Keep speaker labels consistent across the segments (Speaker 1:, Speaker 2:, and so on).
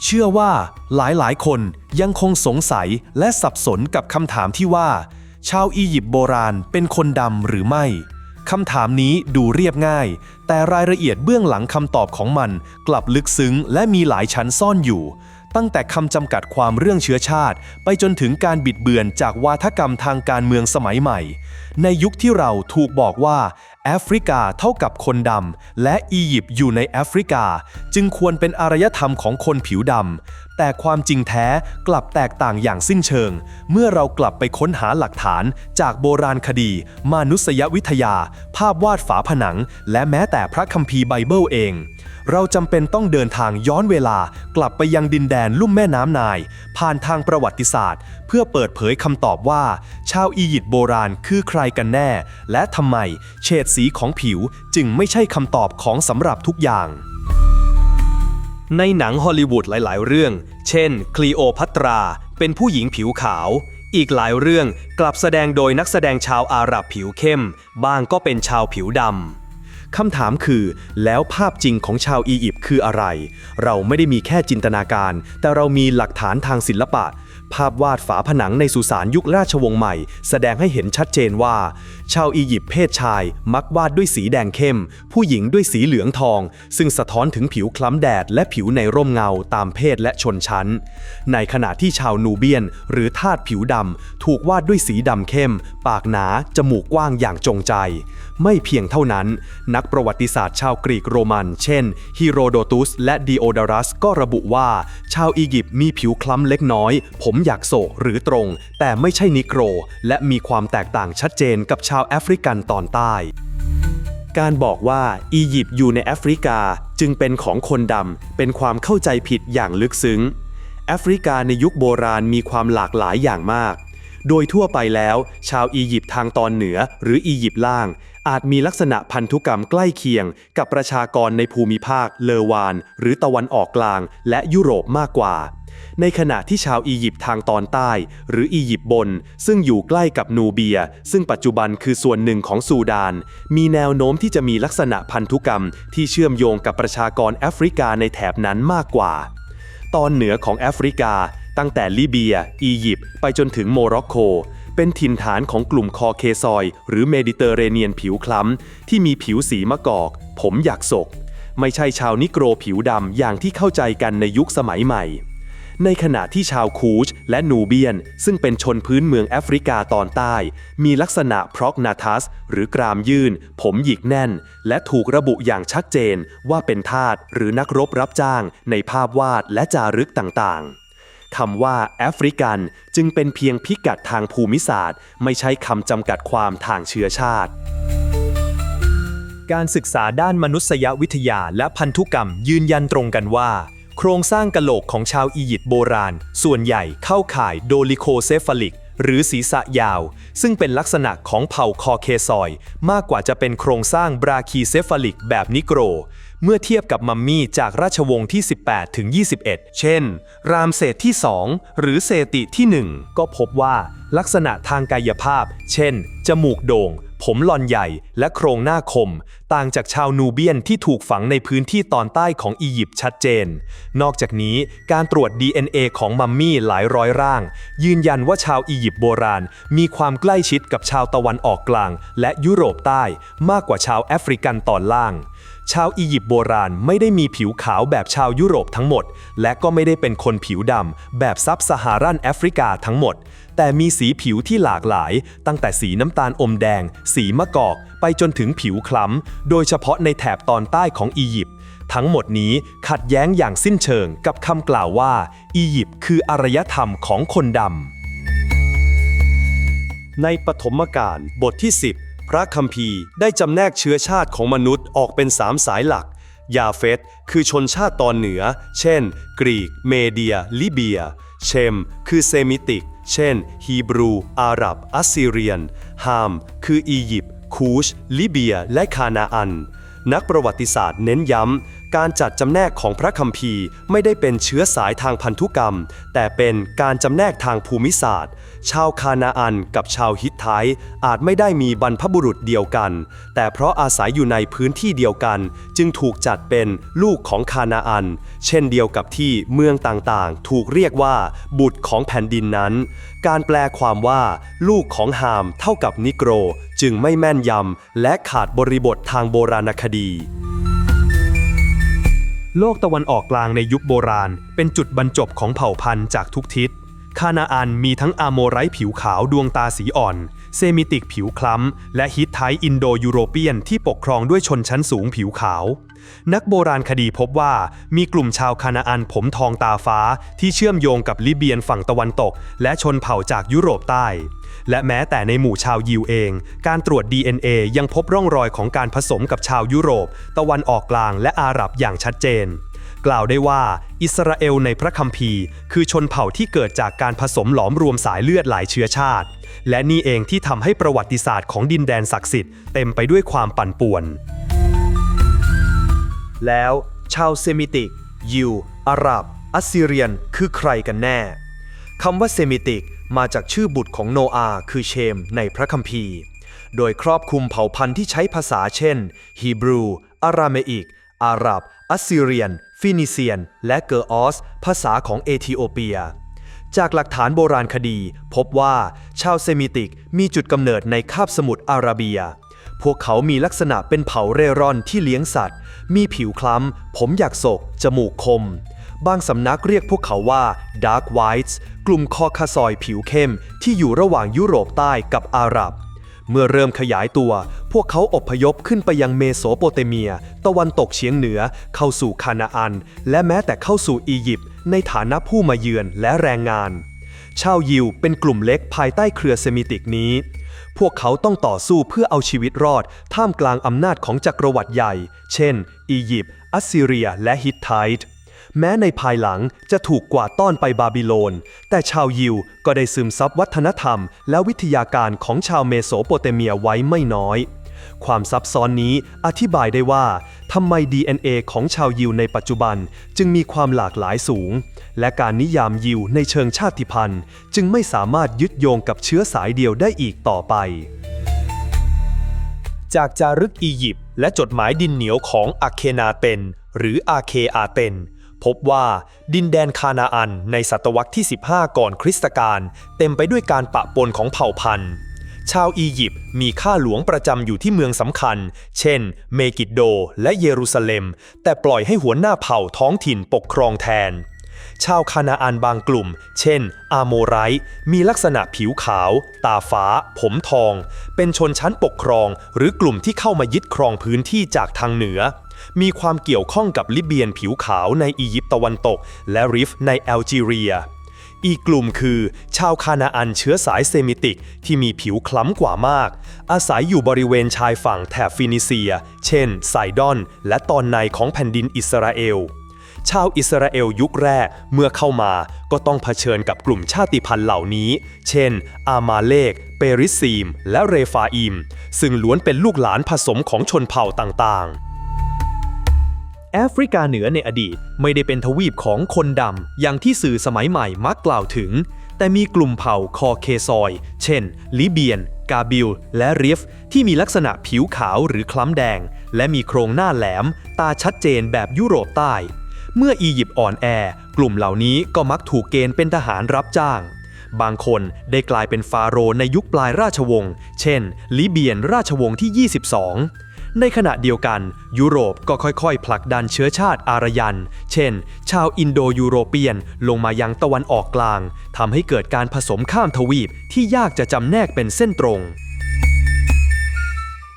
Speaker 1: เชื่อว่าหลายคนยังคงสงสัยและสับสนกับคำถามที่ว่าชาวอียิปต์โบราณเป็นคนดำหรือไม่คำถามนี้ดูเรียบง่ายแต่รายละเอียดเบื้องหลังคำตอบของมันกลับลึกซึ้งและมีหลายชั้นซ่อนอยู่ตั้งแต่คำจำกัดความเรื่องเชื้อชาติไปจนถึงการบิดเบือนจากวาทกรรมทางการเมืองสมัยใหม่ในยุคที่เราถูกบอกว่าแอฟริกาเท่ากับคนดำและอียิปต์อยู่ในแอฟริกาจึงควรเป็นอารยธรรมของคนผิวดำแต่ความจริงแท้กลับแตกต่างอย่างสิ้นเชิงเมื่อเรากลับไปค้นหาหลักฐานจากโบราณคดีมานุษยวิทยาภาพวาดฝาผนังและแม้แต่พระคัมภีร์ไบเบิลเองเราจำเป็นต้องเดินทางย้อนเวลากลับไปยังดินแดนลุ่มแม่น้ำไนล์ผ่านทางประวัติศาสตร์เพื่อเปิดเผยคำตอบว่าชาวอียิปต์โบราณคือใครกันแน่และทำไมเฉดสีของผิวจึงไม่ใช่คำตอบของสำหรับทุกอย่างในหนังฮอลลีวูดหลายๆเรื่องเช่นคลีโอพัตราเป็นผู้หญิงผิวขาวอีกหลายเรื่องกลับแสดงโดยนักแสดงชาวอาหรับผิวเข้มบ้างก็เป็นชาวผิวดำคำถามคือแล้วภาพจริงของชาวอียิปต์คืออะไรเราไม่ได้มีแค่จินตนาการแต่เรามีหลักฐานทางศิลปะภาพวาดฝาผนังในสุสานยุคราชวงศ์ใหม่แสดงให้เห็นชัดเจนว่าชาวอียิปต์เพศชายมักวาดด้วยสีแดงเข้มผู้หญิงด้วยสีเหลืองทองซึ่งสะท้อนถึงผิวคล้ำแดดและผิวในร่มเงาตามเพศและชนชั้นในขณะที่ชาวนูเบียนหรือทาสผิวดำถูกวาดด้วยสีดำเข้มปากหนาจมูกกว้างอย่างจงใจไม่เพียงเท่านั้นนักประวัติศาสตร์ชาวกรีกโรมันเช่นฮีโรโดตุสและดิโอดารัสก็ระบุว่าชาวอียิปต์มีผิวคล้ำเล็กน้อยผมหยักโศกหรือตรงแต่ไม่ใช่นิโกรและมีความแตกต่างชัดเจนกับชาวแอฟริกันตอนใต้การบอกว่าอียิปต์อยู่ในแอฟริกาจึงเป็นของคนดำเป็นความเข้าใจผิดอย่างลึกซึ้งแอฟริกาในยุคโบราณมีความหลากหลายอย่างมากโดยทั่วไปแล้วชาวอียิปต์ทางตอนเหนือหรืออียิปต์ล่างอาจมีลักษณะพันธุกรรมใกล้เคียงกับประชากรในภูมิภาคเลวานหรือตะวันออกกลางและยุโรปมากกว่าในขณะที่ชาวอียิปต์ทางตอนใต้หรืออียิปต์บนซึ่งอยู่ใกล้กับนูเบียซึ่งปัจจุบันคือส่วนหนึ่งของซูดานมีแนวโน้มที่จะมีลักษณะพันธุกรรมที่เชื่อมโยงกับประชากรแอฟริกาในแถบนั้นมากกว่าตอนเหนือของแอฟริกาตั้งแต่ลิเบียอียิปต์ไปจนถึงโมร็อกโกเป็นถิ่นฐานของกลุ่มคอเคซอยหรือเมดิเตอร์เรเนียนผิวคล้ำที่มีผิวสีมะกอกผมหยักโศกไม่ใช่ชาวนิโกรผิวดำอย่างที่เข้าใจกันในยุคสมัยใหม่ในขณะที่ชาวคูชและนูเบียนซึ่งเป็นชนพื้นเมืองแอฟริกาตอนใต้มีลักษณะพร็อกนาทัสหรือกรามยื่นผมหยิกแน่นและถูกระบุอย่างชัดเจนว่าเป็นทาสหรือนักรบรับจ้างในภาพวาดและจารึกต่างๆคำว่าแอฟริกันจึงเป็นเพียงพิกัดทางภูมิศาสตร์ไม่ใช่คำจำกัดความทางเชื้อชาติการศึกษาด้านมนุษยวิทยาและพันธุกรรมยืนยันตรงกันว่าโครงสร้างกะโหลกของชาวอียิปต์โบราณส่วนใหญ่เข้าข่ายโดลิโคเซฟาลิกหรือศีรษะยาวซึ่งเป็นลักษณะของเผ่าคอเคซอยมากกว่าจะเป็นโครงสร้างบราคีเซฟาลิกแบบนิโกรเมื่อเทียบกับมัมมี่จากราชวงศ์ที่ 18 ถึง 21 เช่นรามเสสที่ 2 หรือเซติที่ 1 ก็พบว่าลักษณะทางกายภาพเช่นจมูกโด่งผมหลอนใหญ่และโครงหน้าคมต่างจากชาวนูเบียนที่ถูกฝังในพื้นที่ตอนใต้ของอียิปต์ชัดเจนนอกจากนี้การตรวจ DNA ของมัมมี่หลายร้อยร่างยืนยันว่าชาวอียิปต์โบราณมีความใกล้ชิดกับชาวตะวันออกกลางและยุโรปใต้มากกว่าชาวแอฟริกันตอนล่างชาวอียิปต์โบราณไม่ได้มีผิวขาวแบบชาวยุโรปทั้งหมดและก็ไม่ได้เป็นคนผิวดำแบบซับซาฮารันแอฟริกาทั้งหมดแต่มีสีผิวที่หลากหลายตั้งแต่สีน้ำตาลอมแดงสีมะกอกไปจนถึงผิวคล้ำโดยเฉพาะในแถบตอนใต้ของอียิปต์ทั้งหมดนี้ขัดแย้งอย่างสิ้นเชิงกับคำกล่าวว่าอียิปต์คืออารยธรรมของคนดำในปฐมกาลบทที่ 10พระคัมภีร์ได้จำแนกเชื้อชาติของมนุษย์ออกเป็น3สายหลักยาเฟตคือชนชาติตอนเหนือเช่นกรีกเมเดียลิเบียเชมคือเซมิติกเช่นฮีบรูอาหรับอัสซีเรียนฮามคืออียิปต์คูชลิเบียและคานาอันนักประวัติศาสตร์เน้นย้ำ
Speaker 2: การจัดจำแนกของพระคัมภีร์ไม่ได้เป็นเชื้อสายทางพันธุกรรมแต่เป็นการจำแนกทางภูมิศาสตร์ชาวคานาอันกับชาวฮิตไทอาจไม่ได้มีบรรพบุรุษเดียวกันแต่เพราะอาศัยอยู่ในพื้นที่เดียวกันจึงถูกจัดเป็นลูกของคานาอันเช่นเดียวกับที่เมืองต่างๆถูกเรียกว่าบุตรของแผ่นดินนั้นการแปลความว่าลูกของฮามเท่ากับนิโกรจึงไม่แม่นยำและขาดบริบททางโบราณคดีโลกตะวันออกกลางในยุคโบราณเป็นจุดบรรจบของเผ่าพันธุ์จากทุกทิศคานาอันมีทั้งอาโมไรต์ผิวขาวดวงตาสีอ่อนเซมิติกผิวคล้ำและฮิตไทอินโดยูโรเปียนที่ปกครองด้วยชนชั้นสูงผิวขาวนักโบราณคดีพบว่ามีกลุ่มชาวคานาอันผมทองตาฟ้าที่เชื่อมโยงกับลิเบียนฝั่งตะวันตกและชนเผ่าจากยุโรปใต้และแม้แต่ในหมู่ชาวยิวเองการตรวจ DNA ยังพบร่องรอยของการผสมกับชาวยุโรปตะวันออกกลางและอาหรับอย่างชัดเจนกล่าวได้ว่าอิสราเอลในพระคัมภีร์คือชนเผ่าที่เกิดจากการผสมหลอมรวมสายเลือดหลายเชื้อชาติและนี่เองที่ทำให้ประวัติศาสตร์ของดินแดนศักดิ์สิทธิ์เต็มไปด้วยความปั่นป่วนแล้วชาวเซมิติกยิวอาหรับอัสซีเรียนคือใครกันแน่คำว่าเซมิติกมาจากชื่อบุตรของโนอาห์คือเชมในพระคัมภีร์โดยครอบคลุมเผ่าพันธุ์ที่ใช้ภาษาเช่นฮีบรูอาราเมอิกอาหรับอัสซีเรียนฟินิเซียนและเกอร์ออสภาษาของเอธิโอเปียจากหลักฐานโบราณคดีพบว่าชาวเซมิติกมีจุดกำเนิดในคาบสมุทรอาระเบียพวกเขามีลักษณะเป็นเผ่าเร่ร่อนที่เลี้ยงสัตว์มีผิวคล้ำผมหยักศกจมูกคมบางสำนักเรียกพวกเขาว่า Dark Whites กลุ่มคอคาซอยผิวเข้มที่อยู่ระหว่างยุโรปใต้กับอาหรับเมื่อเริ่มขยายตัวพวกเขาอพยพขึ้นไปยังเมโสโปเตเมียตะวันตกเฉียงเหนือเข้าสู่คานาอันและแม้แต่เข้าสู่อียิปต์ในฐานะผู้มาเยือนและแรงงานชาวยิวเป็นกลุ่มเล็กภายใต้เครือเซมิติกนี้พวกเขาต้องต่อสู้เพื่อเอาชีวิตรอดท่ามกลางอำนาจของจักรวรรดิใหญ่เช่นอียิปต์อัสซีเรียและฮิตไทต์แม้ในภายหลังจะถูกกวาดต้อนไปบาบิโลนแต่ชาวยิวก็ได้ซึมซับวัฒนธรรมและวิทยาการของชาวเมโสโปเตเมียไว้ไม่น้อยความซับซ้อนนี้อธิบายได้ว่าทำไม DNA ของชาวยิวในปัจจุบันจึงมีความหลากหลายสูงและการนิยามยิวในเชิงชาติพันธุ์จึงไม่สามารถยึดโยงกับเชื้อสายเดียวได้อีกต่อไปจากจารึกอียิปต์และจดหมายดินเหนียวของอาเคนาเตนหรืออาเคอาเตนพบว่าดินแดนคานาอันในศตวรรษที่ 15 ก่อนคริสตกาลเต็มไปด้วยการปะปนของเผ่าพันธุ์ชาวอียิปต์มีข้าหลวงประจำอยู่ที่เมืองสำคัญเช่นเมกิดโดและเยรูซาเล็มแต่ปล่อยให้หัวหน้าเผ่าท้องถิ่นปกครองแทนชาวคานาอันบางกลุ่มเช่นอาโมไรต์มีลักษณะผิวขาวตาฟ้าผมทองเป็นชนชั้นปกครองหรือกลุ่มที่เข้ามายึดครองพื้นที่จากทางเหนือมีความเกี่ยวข้องกับลิเบียนผิวขาวในอียิปต์ตะวันตกและริฟในแอลจีเรียอีกกลุ่มคือชาวคานาอันเชื้อสายเซมิติกที่มีผิวคล้ำกว่ามากอาศัยอยู่บริเวณชายฝั่งแถบฟินิเซียเช่นไซดอนและตอนในของแผ่นดินอิสราเอลชาวอิสราเอลยุคแรกเมื่อเข้ามาก็ต้องเผชิญกับกลุ่มชาติพันธุ์เหล่านี้เช่นอามาเลกเปริซีมและเรฟาอิมซึ่งล้วนเป็นลูกหลานผสมของชนเผ่าต่างๆแอฟริกาเหนือในอดีตไม่ได้เป็นทวีปของคนดำอย่างที่สื่อสมัยใหม่มักกล่าวถึงแต่มีกลุ่มเผ่าคอเคซอยเช่นลิเบียนกาบิลและริฟที่มีลักษณะผิวขาวหรือคล้ำแดงและมีโครงหน้าแหลมตาชัดเจนแบบยุโรปใต้เมื่ออียิปต์อ่อนแอกลุ่มเหล่านี้ก็มักถูกเกณฑ์เป็นทหารรับจ้างบางคนได้กลายเป็นฟาโรห์ในยุคปลายราชวงศ์เช่นลิเบียนราชวงศ์ที่ 22ในขณะเดียวกันยุโรปก็ค่อยๆผลักดันเชื้อชาติอารยันเช่นชาวอินโดยูโรเปียนลงมายังตะวันออกกลางทำให้เกิดการผสมข้ามทวีปที่ยากจะจำแนกเป็นเส้นตรง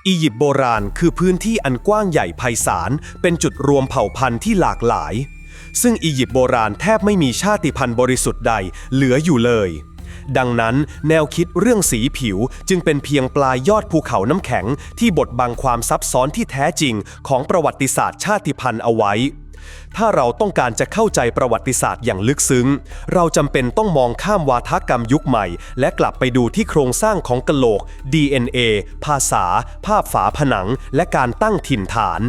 Speaker 2: อียิปต์โบราณคือพื้นที่อันกว้างใหญ่ไพศาลเป็นจุดรวมเผ่าพันธุ์ที่หลากหลายซึ่งอียิปต์โบราณแทบไม่มีชาติพันธุ์บริสุทธิ์ใดเหลืออยู่เลยดังนั้นแนวคิดเรื่องสีผิวจึงเป็นเพียงปลายยอดภูเขาน้ำแข็งที่บดบังความซับซ้อนที่แท้จริงของประวัติศาสตร์ชาติพันธุ์เอาไว้ถ้าเราต้องการจะเข้าใจประวัติศาสตร์อย่างลึกซึ้งเราจำเป็นต้องมองข้ามวาทกรรมยุคใหม่และกลับไปดูที่โครงสร้างของกะโหลก DNA ภาษาภาพฝาผนังและการตั้งถิ่นฐาน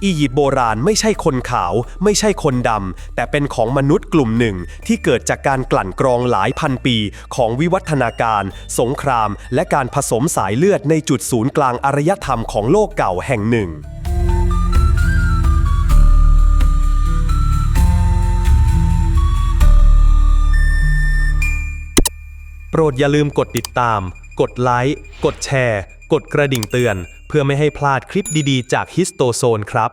Speaker 2: อียิปต์โบราณไม่ใช่คนขาวไม่ใช่คนดำแต่เป็นของมนุษย์กลุ่มหนึ่งที่เกิดจากการกลั่นกรองหลายพันปีของวิวัฒนาการสงครามและการผสมสายเลือดในจุดศูนย์กลางอารยธรรมของโลกเก่าแห่งหนึ่งโปรดอย่าลืมกดติดตาม กดไลค์ กดแชร์ กดกระดิ่งเตือน เพื่อไม่ให้พลาดคลิปดีๆจากฮิสโตโซนครับ